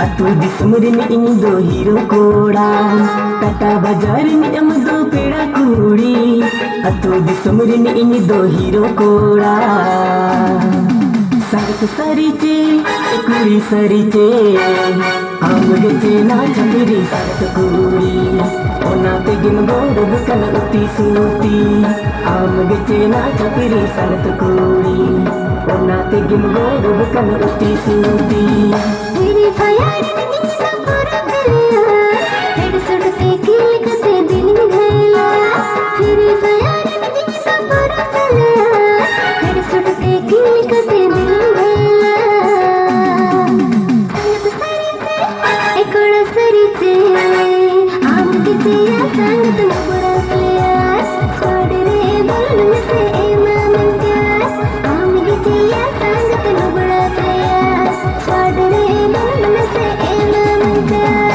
अतु दिसमरिन इन दो हीरो कोड़ा टाटा बाजार में एम दो पेड़ा कुड़ी अतु दिसमरिन इन दो हीरो कोड़ा संगत सरीचे कुड़ी सरीचे आम गेचे ना चंदरी संगत कुड़ी ओना ते गिन गोड़ बुकन उती सूती आम गेचे ना चंदरी संगत कुड़ी ओना ते गिन गोड़ बुकन उती सूती तेरी फयार में ना पूरा गया हेड सुड़ते किल कते दिल में घायला तेरी फयार में ना पूरा गया हेड सुड़ते किल कते दिल में घायला संगत सरीचे एकोड़ा सरीचे आम गिचे या संगत नबड़ा प्यार छोड़ रे बोल में से ए मामन प्यार आम गिचे या संगत नबड़ा प्यार छोड़ रे बोल में से ए मामन प्यार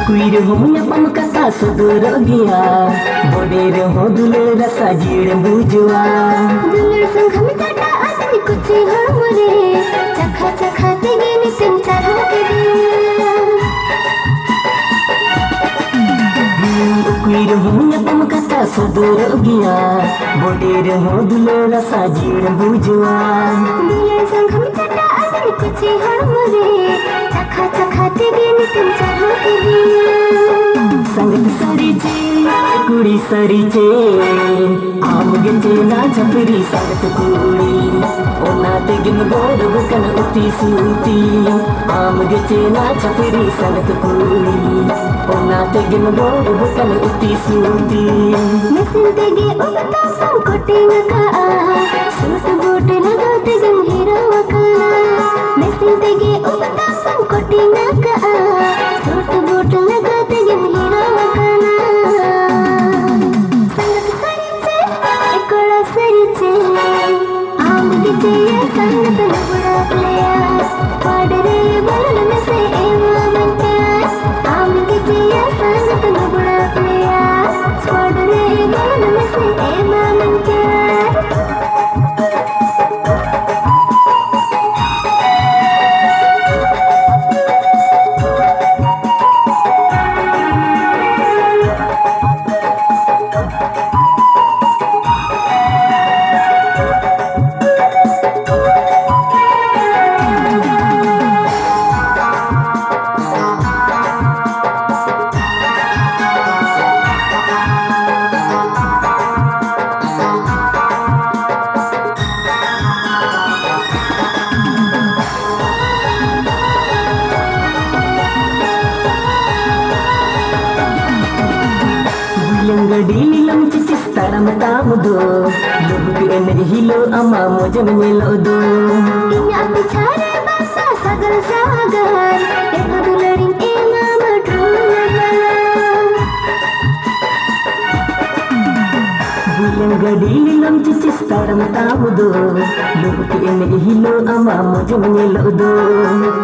कुईर हो पम कथा सुदूर गया बोडेर हो दुले रसा जीड़ बुझवा दुलर संघम काटा आदमी कुछ हमरे चखा चखा ते गेनी तुम चाहो के कुईर हो पम कथा सुदूर गया बोडेर हो दुले रसा जीड़ बुझवा दुलर संघम काटा आदमी कुछ हमरे चखा चखा ते गेनी तुम चाहो के संगत सरीचे कुड़ी सरीचे आम गेचे ना चपरी संगत कुड़ी ओना ते गिन गोड़ बुकन उती सूती आम गेचे ना चपरी संगत कुड़ी ओना ते गिन गोड़ बुकन उती सूती नसिन ते गे उगता सम कोटे नका सूट बूट लगाते गंभीरा वकाना नसिन ते गे उगता सम कोटे नका सूट बूट लगाते गंभीरा वकाना संगत सरीचे एकोड़ा सरीचे आम गिचे या संगत नबड़ा प्यार पाड़ रे बोल में से ए मामन प्यार आम गिचे या संगत नबड़ा प्यार पाड़ रे बोल में से ए मामन प्यार Dilam cicis taram tamudo Lubu ener hilo ama mojam nyelodo Inya bicara bahasa sagar sagar Eka dularing ema madruna Bulan gadi dilam cicis taram tamudo Lubu ener hilo ama mojam nyelodo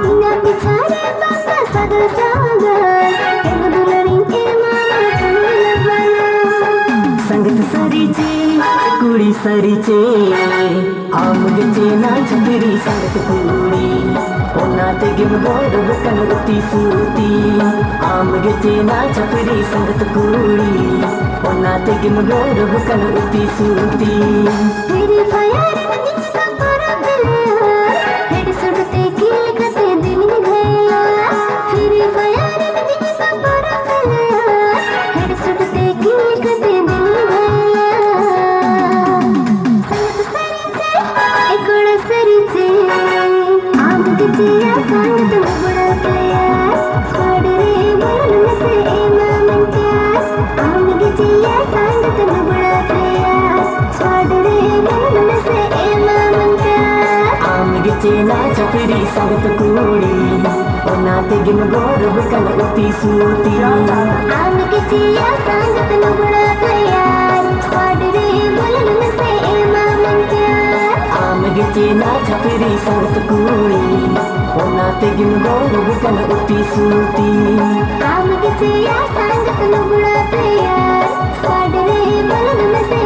Inya bicara bahasa sagar sagar Eka dularing ema संगत सरीचे कुड़ी सरीचे आम गेचे ना चपरी संगत कुड़ी ओना ते गिन गोड़ बुकन उती सूती आम गेचे ना चपरी संगत कुड़ी ओना ते गिन गोड़ बुकन उती सूती तेरी फयार में ना पूरा गया हेड सुड़ते किल कते दिल में घायला तेरी फयार में ना पूरा गया हेड सुड़ते किल कते दिल में सरीचे आम गिचे या संगत नबड़ा प्यार छोड़ रे बोल में से ए मामन प्यार चेना छपरी संगत कूड़ी ओना तेगिम गोर बुकन उती सूती आम के चिया संगत लुगड़ा तैयार पाडरे बोलन में से एमा मन प्यार आम गे चेना छपरी संगत कूड़ी ओना तेगिम गोर बुकन उती सूती आम के चिया संगत लुगड़ा तैयार पाडरे बोलन में से